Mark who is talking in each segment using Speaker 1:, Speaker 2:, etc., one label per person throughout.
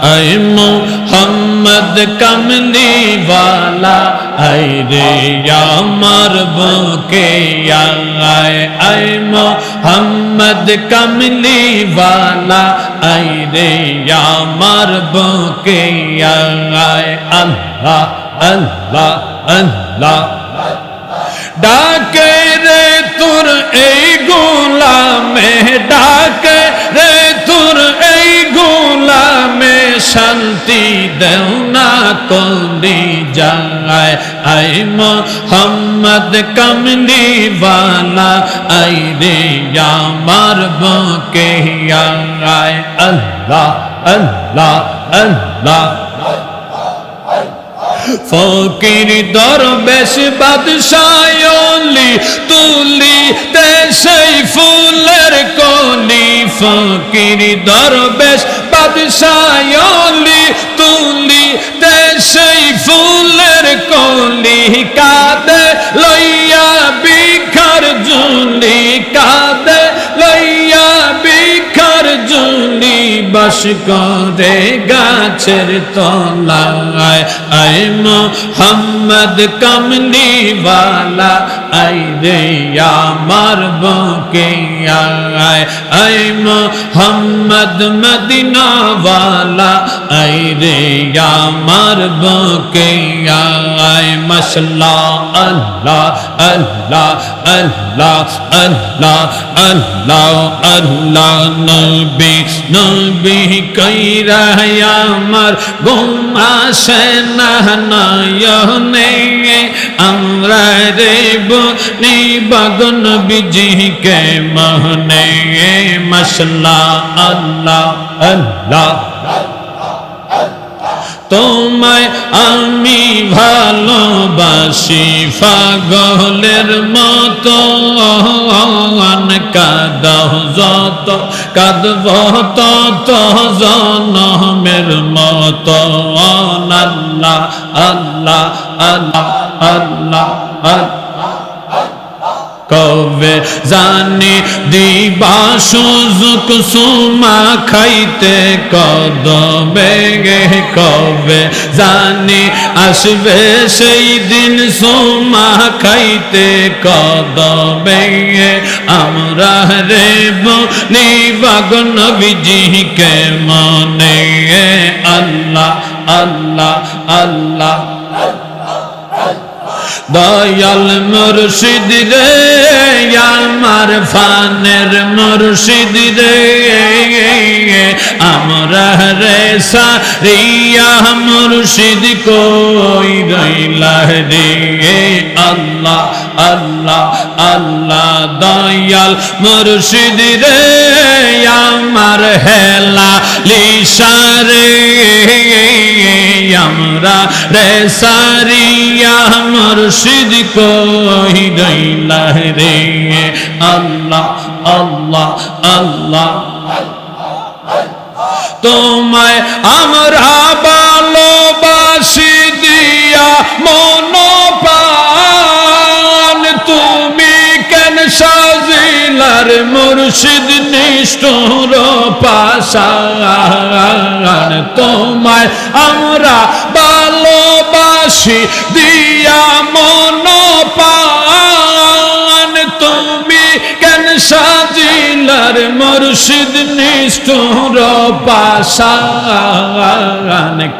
Speaker 1: ऐ मोहम्मद कमली वाला ऐ रे यार बुके आए ऐ मोहम्मद कमली वाला ऐ रे यार बुके आए अल्लाह अल्लाह अल्लाह डाके रे तुर ए गोलामे डाके रे तुर ए गोलामे शांति देव ना कोली जाए ऐ मोहम्मद कमली वाला ऐ रे यार बुके आए अल्लाह अल्लाह अल्लाह फकीर दरवेश बादशाहली तुली ते সেই ফুলের কলি फकीर दरवेश बादशाहली तुली ते সেই ফুলের কলি কাঁদে লইয়া বিখার ঝুলি কাঁদে লইয়া বিখার ঝুলি বাস করে গাছের তলায় ऐ मोहम्मद कमली वाला ऐ रे यार बुके आए ऐ मोहम्मद मदीना वाला ऐ रे यार बुके आए मसला अल्लाह अल्लाह अल्लाह अल्लाह अल्लाह अल्लाह नबी नबी कई रहा मर गुमा से नयने আমরা দেব নিবাগন বিজি কে মহনে মশলা আল্লাহ আল্লাহ তোমায় আমি ভালোবাসি পাগলের মতো কাঁদাও যত কাঁদব তত জনমের মতো আল্লাহ আল্লাহ আল্লাহ আল্লাহ কবে জানি দিবা সুযোগ সুমা খাইতে কদমে কবে জানি আসবে সেই দিন সুমা খাইতে কদমে আমরা রে নিবাগন নবীজিকে মনে আল্লাহ আল্লাহ আল্লাহ দয়াল মুর্শিদ রে আমার ফানের মুর্শিদ রে আমরা রে সারিয়া মুর্শিদ কই রইলা রে আল্লাহ আল্লাহ আল্লাহ দয়াল মুর্শিদ রে আমার হেলা লিশারে আমরা রে সারিয়া মুর্শিদ কই রইলা রে আল্লাহ আল্লাহ আল্লাহ তোমায় আমরা ভালোবাসি দিয়া মন প্রাণ তুমি কেন সাজিলার মুর্শিদ নিষ্ঠুর পাষাণ তোমায় আমরা ভালোবাসি দিয়া মন প্রাণ তুমি কেন সাজিলার মুর্শিদ নিষ্ঠুর পাষাণ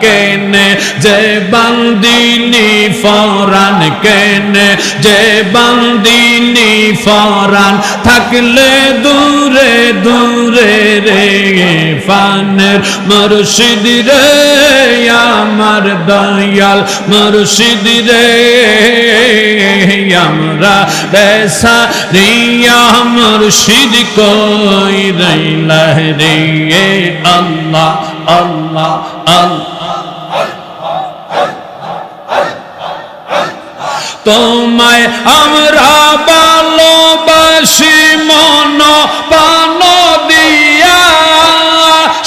Speaker 1: কেনে যে বান্দিলি ফরান কেনে যে বান্দিলি ফরান থাকলে দূরে দূরে রে ফানের মুর্শিদ রে আমার দয়াল মুর্শিদ রে আমরা রেসা রিয়া মুর্শিদ কই রইলা রে আল্লাহ আল্লাহ আল্লাহ তোমায় আমরা ভালোবাসি মন প্রাণ দিয়া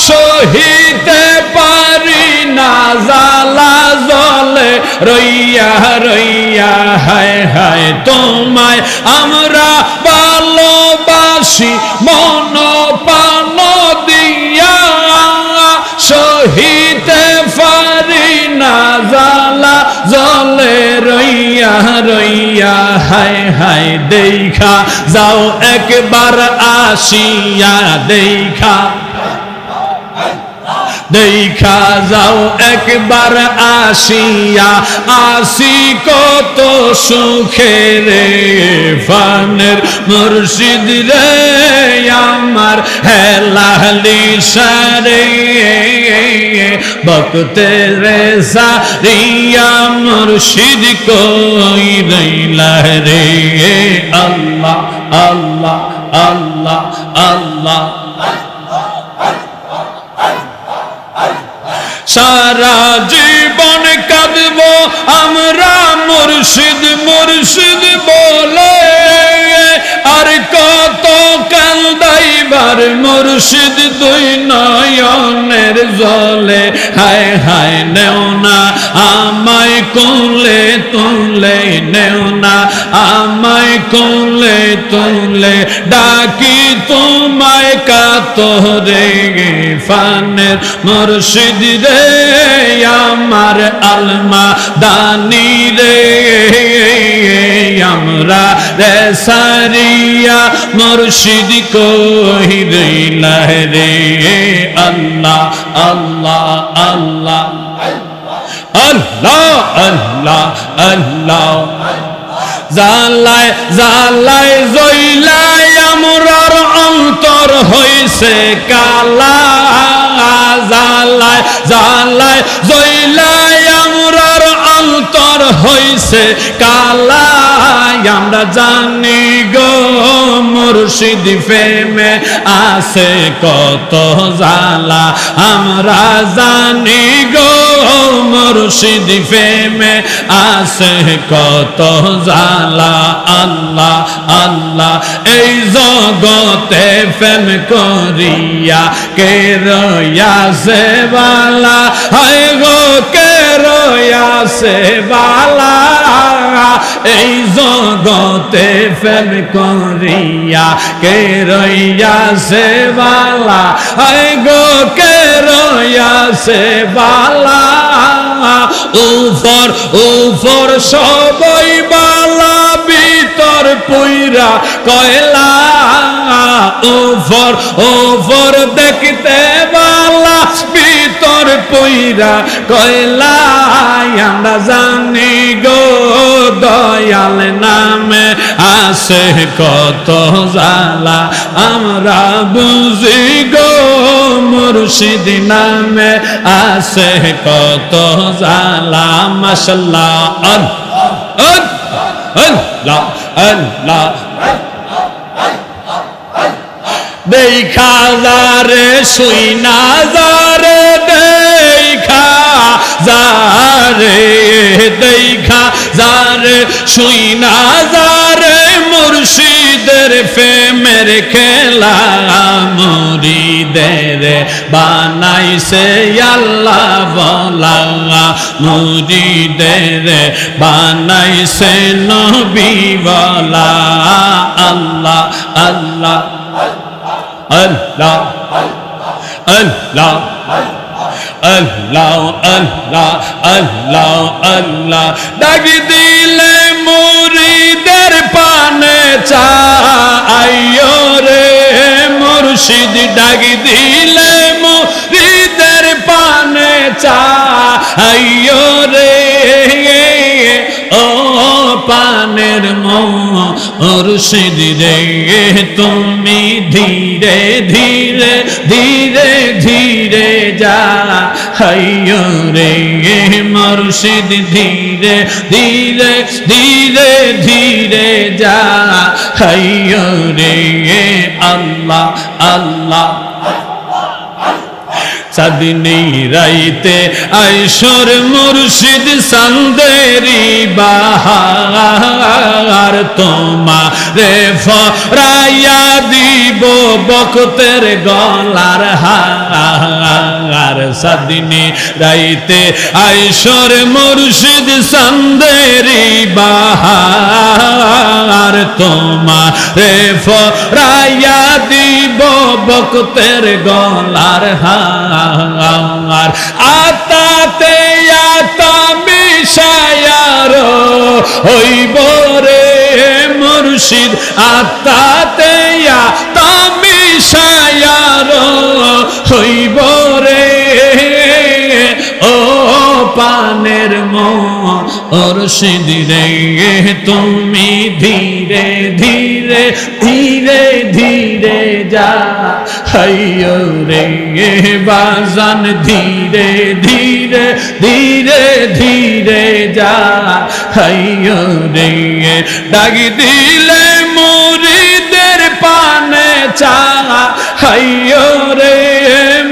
Speaker 1: সহিতে পারি না জ্বালা জলে রইয়া রইয়া হায় হায় তোমায় আমরা ভালোবাসি মন প্রাণ দিয়া সহিতে সইতে পারি না জ্বালা জলে রইয়া রইয়া হায় হায় দেখা যাও একবার আসিয়া দেখা দেখা যাও একবার আসিয়া আসি কত সুখে রে ফানের মুর্শিদ রে আমার হেলালি সারে বকতে রে সারিয়া মুর্শিদ কই রইলা রে আল্লাহ আল্লাহ আল্লাহ আল্লাহ সারা জীবন কাঁদব আমরা মুর্শিদ মুর্শিদ বলে আর কত কান্দাইবার মুর্শিদ দুই নয়নের জলে হায় হায় নেও না আমায় কোলে তুলে নেও না আমায় কোলে তুলে ডাকি তোমায় কাতরে ফানের মুর্শিদ রে আমার আলমা দানি রে আমরা রে সারিয়া মুর্শিদ কই রইলা রে আল্লাহ আল্লাহ আল্লাহ আল্লাহ আল্লাহ আল্লাহ জালায় জালায় জইলায় আমরার অন্তর হইছে কালা জালায় জালায় জইলায় আমরার অন্তর হইছে কালা আমরা জানি গো মুর্শিদ প্রেমে আছে কত জালা আমরা জানি গো মুর্শিদ প্রেমে আছে কত জালা আল্লাহ আল্লাহ এই জগতে প্রেম করিয়া কে রয়াছে বালা হায় গো কে রয়াছে বালা এই জগতে প্রেম করিয়া কে রয়াছে বালা হায় গো কে রয়াছে বালা উপর উপর সবাই বালা ভিতর পুইরা কয়লা উপর উপর দেখতে বালা ভিতর পুইরা কয়লা আমরা জানি গো দয়াল নামে আছে কত জালা আমরা বুঝি গো মুর্শিদ নামে আছে কত জালা মাশাআল্লাহ আল্লাহ আল্লাহ দেখা যারে শুইনা যারে দেখা যারে দেখা যারে শুইনা যারে মুর্শিদের প্রেমের খেলা মুরিদের বানাইছে আল্লাহ বলা মুরিদের বানাইছে নবী বলা আল্লাহ আল্লাহ আল্লাহ আল্লাহ আল্লাহ আল্লাহ আল্লাহ আল্লাহ ডাক দিলে মুরিদের পানে চাইও রে মুর্শিদ ডাক দিলে মুরিদের পানে চাইও রে ও পানের মুর্শিদ রে তুমি ধীরে ধীরে ধীরে ধীরে যা হাইয়ো রে মুর্শিদ ধীরে ধীরে ধীরে ধীরে যা হাইয়ো রে আল্লাহ আল্লাহ চাঁদনী রাইতে আইসর মুর্শিদ সান্দেরি বাহার তোমারে ফরাইয়া দিব বকতের গলার হার চাঁদনী রাইতে আইসর মুর্শিদ সান্দেরি বাহার তোমারে ফরাইয়া দিব বকতের গলার হার আতাতে আতা মিশায়ার হইব রে মুর্শিদ আতাতে আতা মিশায়ার হইব রে ও পানের মুর্শিদ রে তুমি ধীরে ধীরে ধীরে ধীরে যা হাইয়ো রে বাজান ধীরে ধীরে ধীরে ধীরে যা হাইয়ো রে ডাক দিলে মুরিদের পানে চা হাইয়ো রে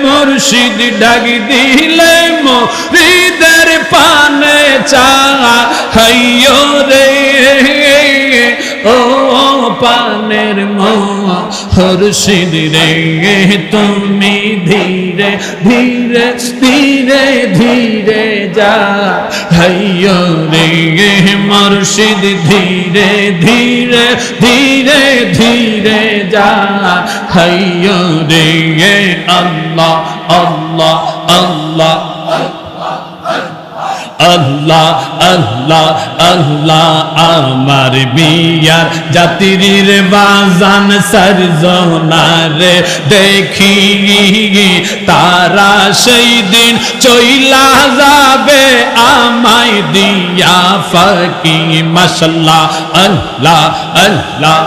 Speaker 1: মুর্শিদ ডাক দিলে মুরিদের পানে চা হাইয়ো রে ও পানের মুর্শিদ রে তুমি ধীরে ধীরে ধীরে ধীরে যা হাইয়ো রে মুর্শিদ ধীরে ধীরে ধীরে ধীরে যা হাইয়ো রে আল্লাহ আল্লাহ আল্লাহ আল্লাহ আল্লাহ আল্লাহ আমার বিয়ার জাতির বাজান সরজনারে দেখি তারা সেই দিন চইলা যাবে আমায় দিয়া ফাঁকি মাশাআল্লাহ আল্লাহ আল্লাহ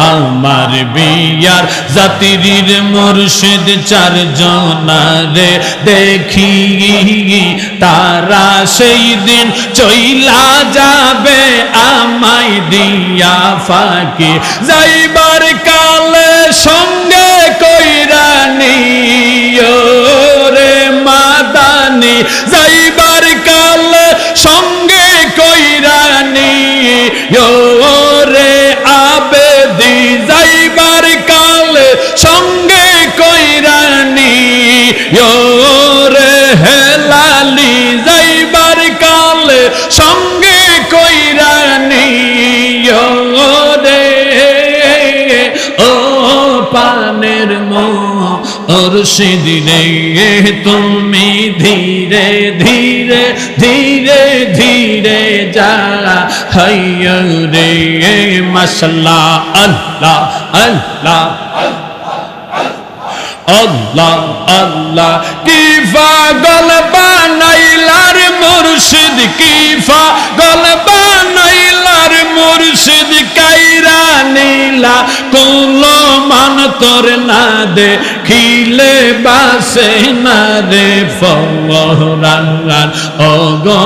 Speaker 1: আমার বিয়ার জাতির মুর্শিদ চার জনারে দেখি তারা সেই দিন চইলা যাবে আমায় দিয়া ফাঁকি যাইবার কালে সঙ্গে কইরা নিও রে মাদানি যাইবার কালে সঙ্গে কইরা নিও রে আবেদি যাইবার কালে সঙ্গে কইরা নিও রে হেলালি যাইবার কালে সঙ্গে কইরা নিও রে ও পানের মুর্শিদ রে তুমি ধীরে ধীরে ধীরে ধীরে যা হাইয়ো রে মাশাআল্লাহ আল্লাহ আল্লাহ আল্লাহ আল্লাহ কি পাগল বানাইলার মুর্শিদ কি পাগল বানাইলার মুর্শিদ কাইরা নীলা কুলো মান তোর না দে খিলে বাসে না রে ফওরান ও গো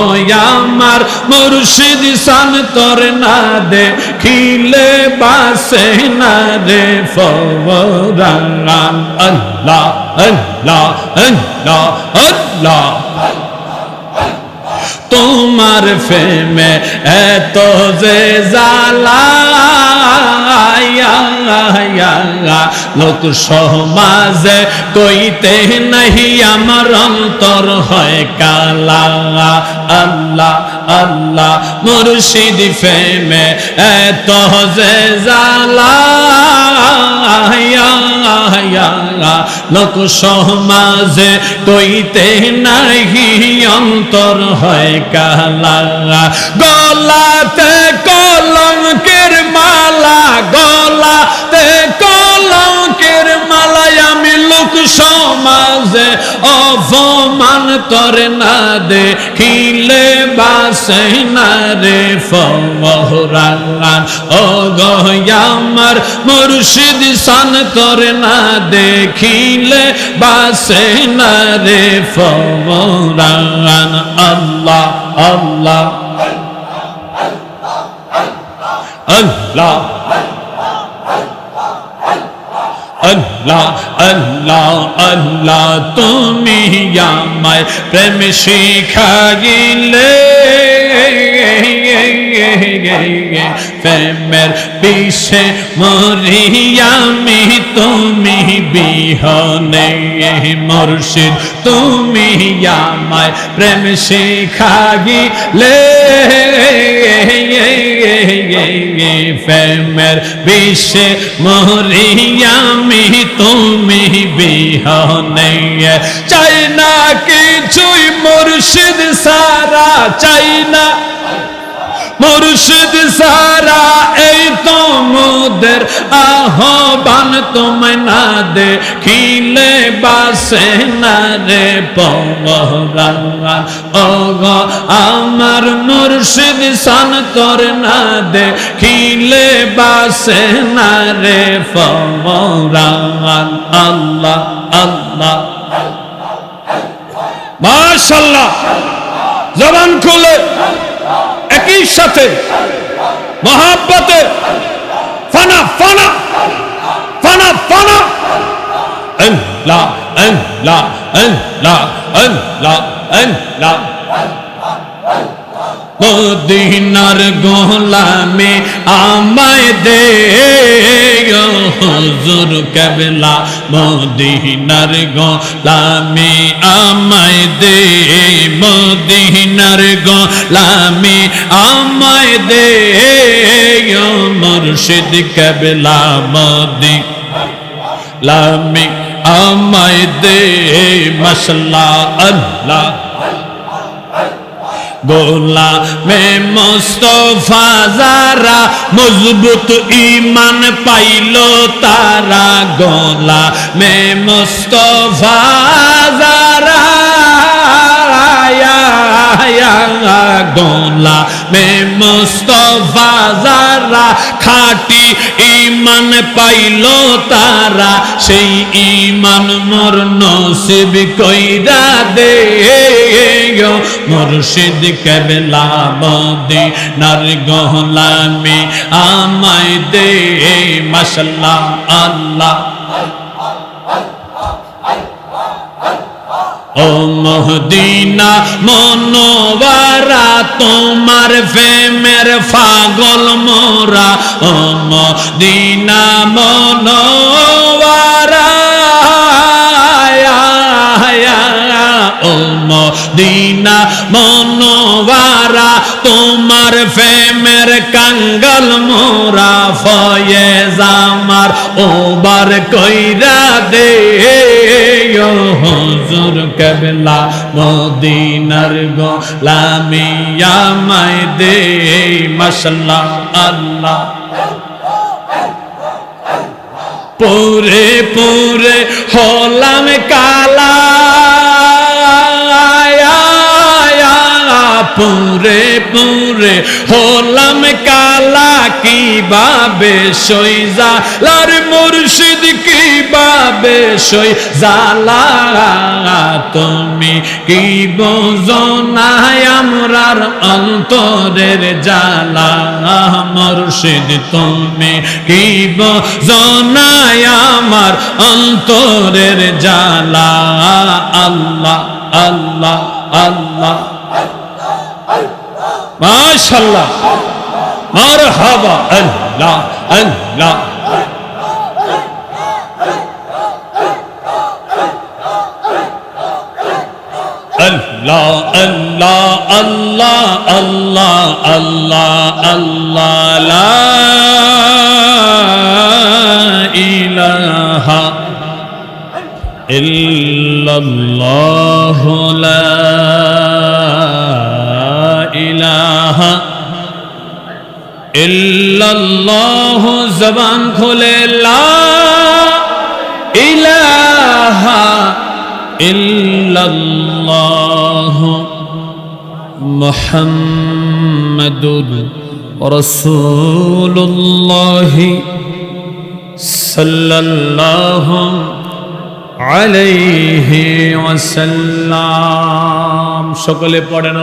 Speaker 1: আমার মুর্শিদ সান তোর না দে খিলে বাসে না রে ফওরান আল্লাহ আল্লাহ আল্লাহ আল্লাহ তোমার প্রেমে এত যে জ্বালা লোক সমাজে কইতে নাহি আমার অন্তর হয় কালা আল্লাহ আল্লাহ মুর্শিদ প্রেমে এত যে জ্বালা লোক সমাজে কইতে নাহি অন্তর হয় কালা গলাতে কলঙ্কের মালা গলাতে কলঙ্কের মালায় আমি লোক সমাজে অপমান তোর না দেখিলে বাসে না রে ফওরান ও গো আমার মুর্শিদ সান তোর না দেখিলে বাসে না রে ফওরান আল্লাহ আল্লাহ আল্লাহ আল্লাহ আল্লাহ আল্লাহ তুমি আমায় প্রেম শিখাইলে প্রেমের বিষে মরিয়ামি তুমি বিহনে মুর্শিদ তুমি আমায় প্রেম শিখাইলে প্রেমের বিষে মরিয়ামি তুমি বিহনে চাই না কিছুই মুর্শিদ সারা চাই না মুর্শিদ সারা এই তো মোদের আহ্বান তোমায় না দেখিলে বাসে না রে পরাণ ওগো আমার মুর্শিদ সান তোর না দেখিলে বাসে না রে পরাণ আল্লাহ আল্লাহ মাশাআল্লাহ জবান খুলে একই সাথে মহাব্বতে ফানা ফানা ফানা ফানা আল্লাহ আল্লাহ আল্লাহ আল্লাহ আল্লাহ মদিনার গোলামে আমায় দে হুজুর কেবলা মদিনার গোলামে আমায় দে মদিনার গোলামে আমায় দে মুর্শিদ কেবলা মদিনার আমায় দে মাশাআল্লাহ আল্লাহ গোলামে মুস্তাফা যারা মজবুত ঈমান পাইলো তারা গোলামে মুস্তাফা যারা গোলামে মুস্তাফা যারা খাঁটি ঈমান পাইলো তারা সেই ঈমান মোর নসিব কইরা দে মুর্শিদ কেবলা মদিনার গোলামে আমায় দে মাশাআল্লাহ আল্লাহ ও মদিনা মনোয়ারা তোমার প্রেমের পাগল মোরা ও মদিনা মনোয়ারা ও মদিনা মনোয়ারা তোমার প্রেমের কাঙ্গাল মোরা ফয়েজ আমার ওবার কইরা দে হুজুর কেবলা মদিনার গোলামি আমায় দে মাশাআল্লাহ আল্লাহ পুরে পুরে হলাম কালা পুরে পুরে হলাম কালা কিভাবে সই জালার মুর্শিদ কিভাবে সই জালা তুমি কি বোঝো না আমরার অন্তরের জ্বালা মুর্শিদ তুমি কি বোঝো না আমার অন্তরের জ্বালা আল্লাহ আল্লাহ আল্লাহ মাশাআল্লাহ মারহাবা আল্লাহ আল্লাহ আল্লাহ আল্লাহ আল্লাহ আল্লাহ আল্লাহ আল্লাহ লা ইলাহা ইল্লাল্লাহ লা ইলাহা ইল্লাল্লাহ জবান খুলে লা ইলাহা ইল্লাল্লাহ মুহাম্মাদুর রাসূলুল্লাহ সাল্লাল্লাহু আলাইহি ওয়াসাল্লাম সকলে পড়েন